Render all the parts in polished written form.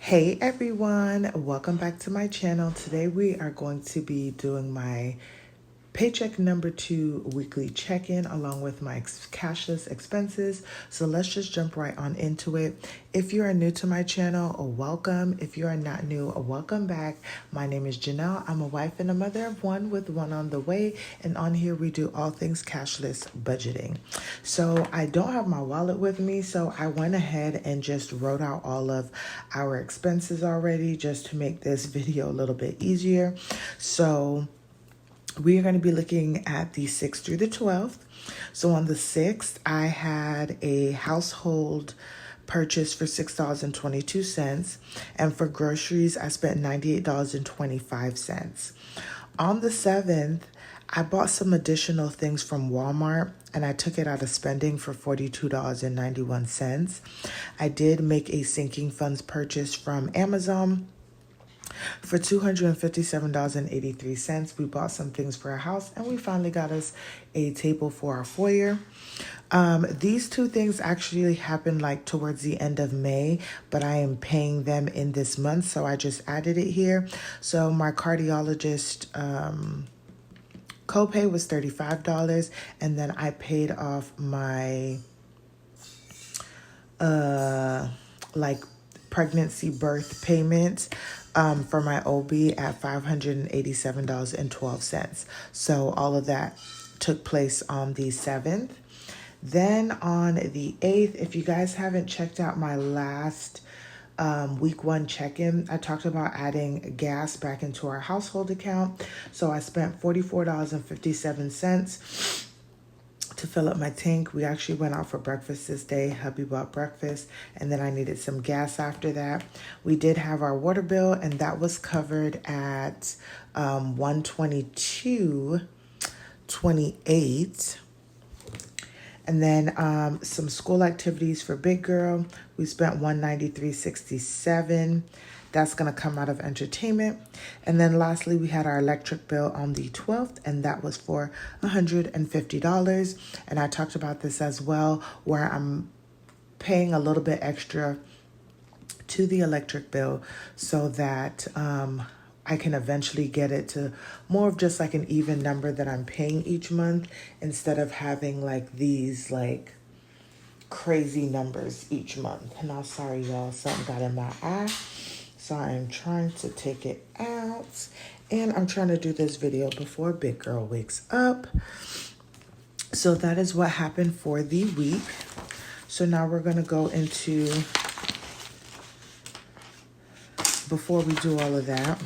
Hey everyone, welcome back to my channel. Today we are going to be doing my paycheck number 2 weekly check-in along with my cashless expenses. So let's just jump right on into it. If you are new to my channel, welcome. If you are not new, welcome back. My name is Janelle. I'm a wife and a mother of one with one on the way. And on here we do all things cashless budgeting. So I don't have my wallet with me, so I went ahead and just wrote out all of our expenses already just to make this video a little bit easier. So we are going to be looking at the 6th through the 12th. So on the 6th, I had a household purchase for $6.22. And for groceries, I spent $98.25. On the 7th, I bought some additional things from Walmart and I took it out of spending for $42.91. I did make a sinking funds purchase from Amazon for $257.83. We bought some things for our house and we finally got us a table for our foyer. These two things actually happened like towards the end of May, but I am paying them in this month, so I just added it here. So my cardiologist copay was $35, and then I paid off my like pregnancy birth payments for my OB at $587.12. So all of that took place on the 7th. Then on the 8th, if you guys haven't checked out my last week 1 check-in, I talked about adding gas back into our household account. So I spent $44.57 to fill up my tank. We actually went out for breakfast this day. Hubby bought breakfast, and then I needed some gas after that. We did have our water bill, and that was covered at $122.28. And then some school activities for big girl. We spent $193.67. That's going to come out of entertainment. And then lastly, we had our electric bill on the 12th, and that was for $150. And I talked about this as well, where I'm paying a little bit extra to the electric bill so that I can eventually get it to more of just like an even number that I'm paying each month, instead of having like these like crazy numbers each month. And I'm sorry, y'all, something got in my eye. So I'm trying to take it out, and I'm trying to do this video before big girl wakes up. So that is what happened for the week. So now we're going to go into, before we do all of that,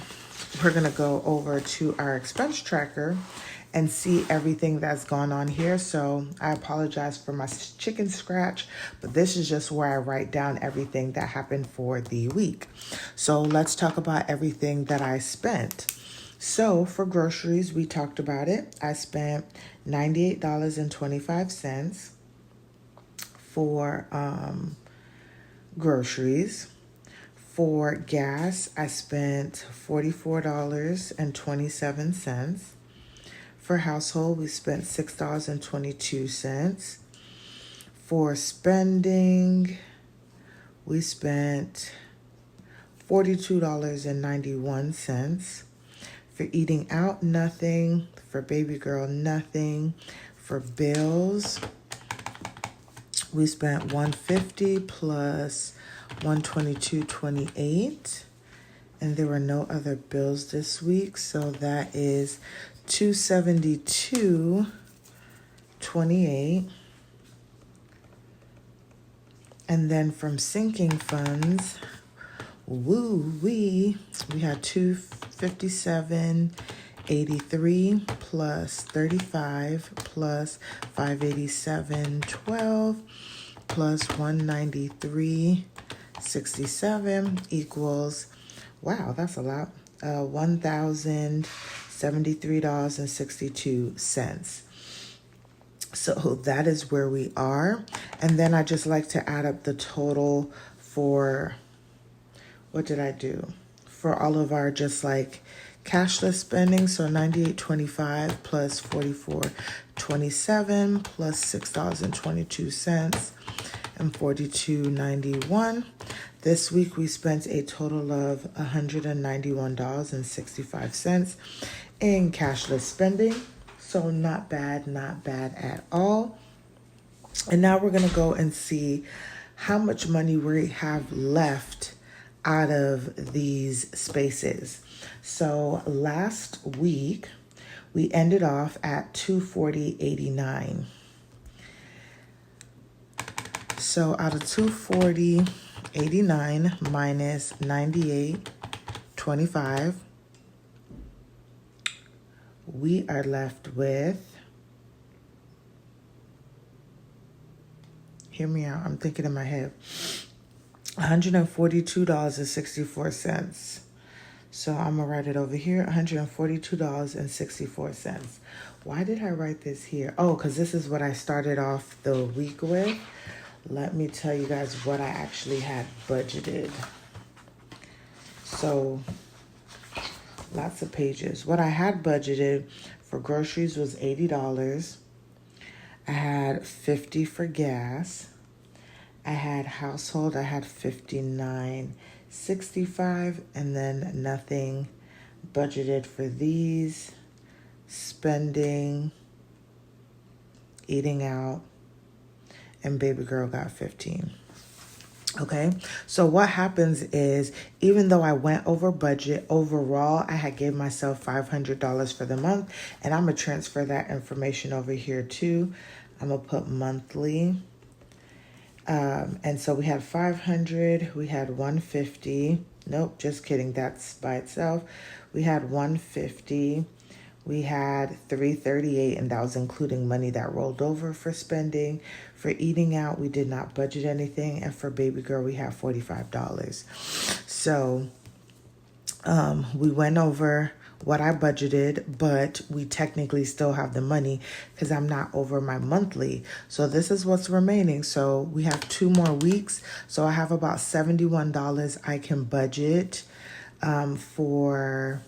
we're going to go over to our expense tracker and see everything that's gone on here. So I apologize for my chicken scratch, but this is just where I write down everything that happened for the week. So let's talk about everything that I spent. So for groceries, we talked about it. I spent $98.25 for groceries. For gas, I spent $44.27. For household, we spent $6.22. For spending, we spent $42.91. For eating out, nothing. For baby girl, nothing. For bills, we spent $150 plus $122.28. And there were no other bills this week, so that is $272.28. And then from sinking funds, we had $257.83 plus 35 plus 587.12 plus 193.67 equals, wow, that's a lot, $1,073.62. So that is where we are. And then I just like to add up the total for, what did I do? For all of our just like cashless spending. So $98.25 plus $44.27 plus $6.22 and $42.91. This week we spent a total of $191.65 in cashless spending. So not bad at all. And now we're going to go and see how much money we have left out of these spaces. So last week we ended off at $240.89. So out of $240.89 minus $98.25, we are left with, hear me out, I'm thinking in my head, $142.64. So I'm going to write it over here, $142.64. Why did I write this here? Oh, because this is what I started off the week with. Let me tell you guys what I actually had budgeted. So, lots of pages. What I had budgeted for groceries was $80. I had $50 for gas. I had household, I had $59.65, and then nothing budgeted for these. Spending, eating out, and baby girl got 15. Okay, so what happens is, even though I went over budget, overall, I had gave myself $500 for the month, and I'm going to transfer that information over here too. I'm going to put monthly. And so we had 500, we had 150. Nope, just kidding. That's by itself. We had 150. We had 338, and that was including money that rolled over for spending. For eating out, we did not budget anything. And for baby girl, we had $45. So we went over what I budgeted, but we technically still have the money because I'm not over my monthly. So this is what's remaining. So we have 2 more weeks. So I have about $71 I can budget for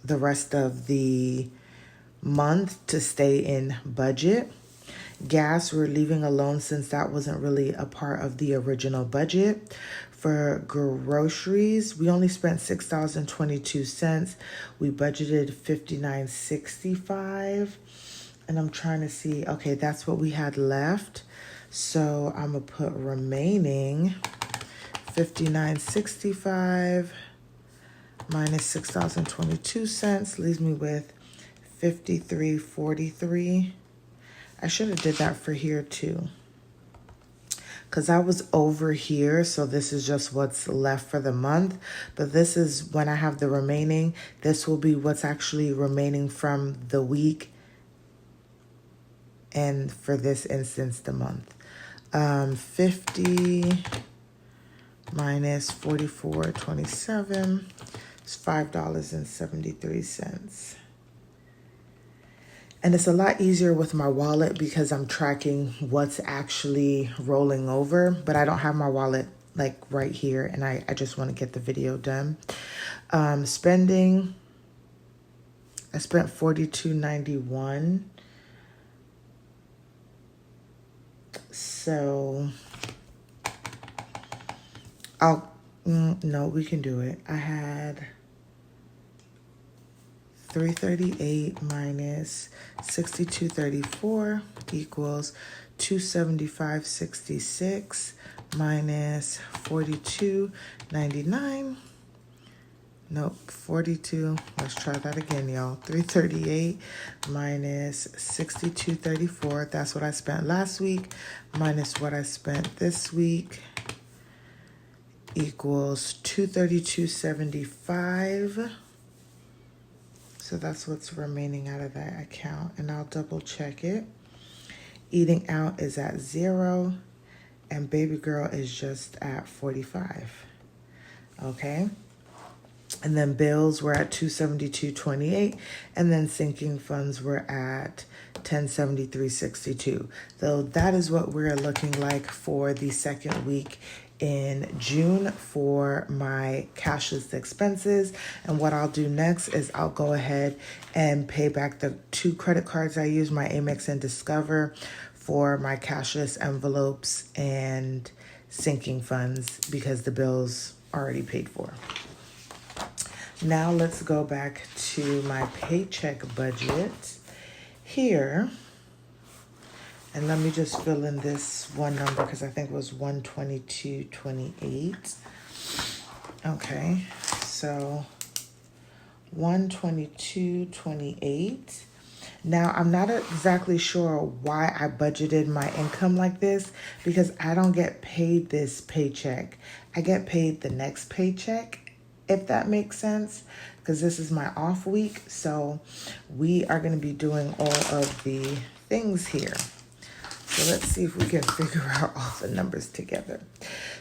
the rest of the month to stay in budget. Gas, we're leaving alone since that wasn't really a part of the original budget. For groceries, we only spent $6.22. We budgeted $59.65. And I'm trying to see, okay, that's what we had left. So I'm going to put remaining $59.65 minus $6.22 leaves me with $53.43. I should have did that for here too, because I was over here. So this is just what's left for the month. But this is when I have the remaining. This will be what's actually remaining from the week. And for this instance, the month. 50 minus 44.27 is $5.73. And it's a lot easier with my wallet because I'm tracking what's actually rolling over, but I don't have my wallet like right here, and I just want to get the video done. Spending, I spent $42.91. So no, we can do it. I had 338 minus 62.34 equals 275.66 minus 42.99. Nope, 42. Let's try that again, y'all. 338 minus 62.34. That's what I spent last week minus what I spent this week equals 232.75. So that's what's remaining out of that account. And I'll double check it. Eating out is at 0. And baby girl is just at 45. Okay. And then bills were at 272.28. And then sinking funds were at 1073.62. So that is what we're looking like for the second week in June for my cashless expenses. And what I'll do next is I'll go ahead and pay back the 2 credit cards I use, my Amex and Discover, for my cashless envelopes and sinking funds because the bill's already paid for. Now let's go back to my paycheck budget here. And let me just fill in this one number because I think it was 122.28. Okay, so 122.28. Now, I'm not exactly sure why I budgeted my income like this because I don't get paid this paycheck. I get paid the next paycheck, if that makes sense, because this is my off week. So we are going to be doing all of the things here. So let's see if we can figure out all the numbers together.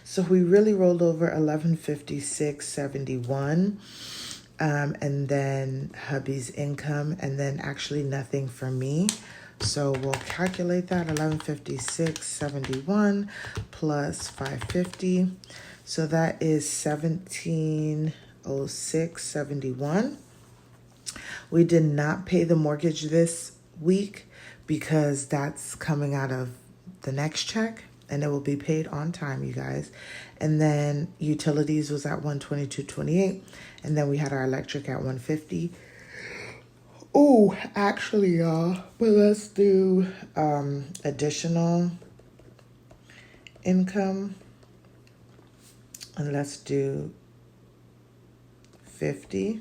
So we really rolled over 1156.71. And then hubby's income, and then actually nothing for me. So we'll calculate that, 1156.71 plus 550. So that is 1706.71. We did not pay the mortgage this week because that's coming out of the next check, and it will be paid on time, you guys. And then utilities was at 122.28, and then we had our electric at 150. Oh, actually, y'all, but let's do additional income, and let's do 50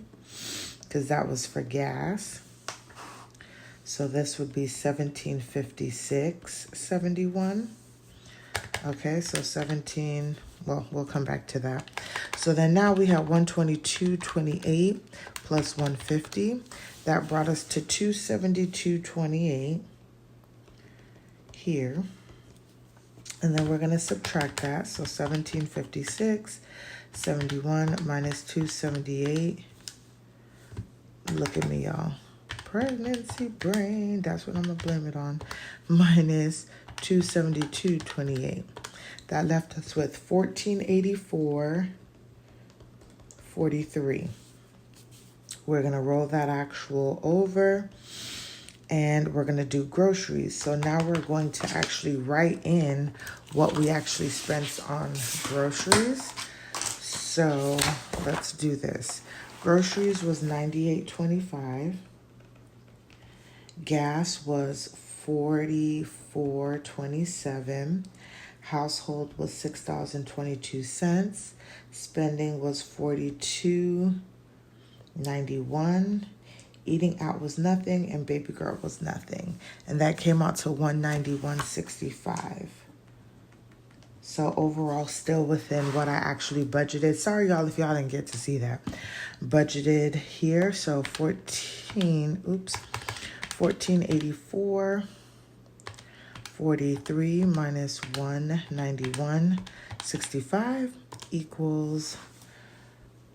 because that was for gas. So this would be 1756.71. Okay, so 17, well, we'll come back to that. So then now we have 122.28 plus 150. That brought us to 272.28 here. And then we're going to subtract that. So 1756.71 minus 278. Look at me, y'all. Pregnancy brain. That's what I'm going to blame it on. Minus 272.28. That left us with 1484.43. We're going to roll that actual over, and we're going to do groceries. So now we're going to actually write in what we actually spent on groceries. So let's do this. Groceries was $98.25. Gas was $44.27. Household was $6.22. Spending was $42.91. Eating out was nothing, and baby girl was nothing. And that came out to $191.65. So overall, still within what I actually budgeted. Sorry, y'all, if y'all didn't get to see that. Budgeted here, so 1484.43 minus 191.65 equals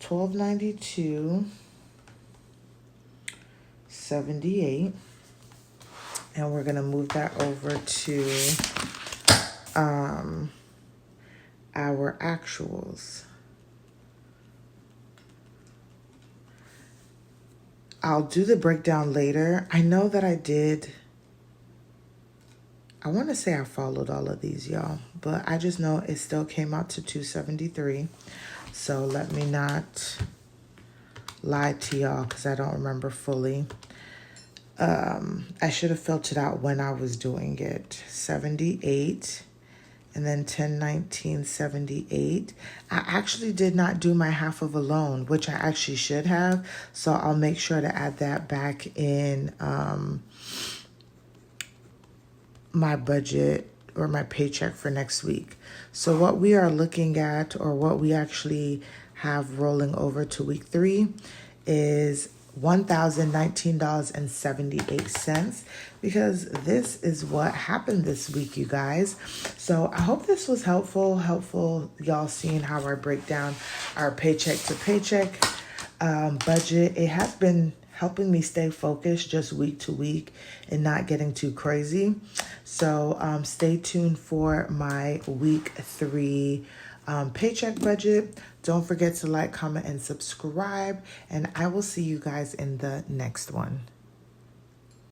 1292.78. And we're going to move that over to our actuals. I'll do the breakdown later. I know that I did. I want to say I followed all of these, y'all, but I just know it still came out to 273. So let me not lie to y'all because I don't remember fully. I should have filled it out when I was doing it. 78 and then 1019.78. I actually did not do my half of a loan, which I actually should have. So I'll make sure to add that back in my budget or my paycheck for next week. So what we are looking at, or what we actually have rolling over to week 3, is $1,019.78, because this is what happened this week, you guys. So I hope this was helpful y'all seeing how I break down our paycheck to paycheck budget. It has been helping me stay focused just week to week and not getting too crazy. So stay tuned for my week 3 paycheck budget. Don't forget to like, comment, and subscribe, and I will see you guys in the next one.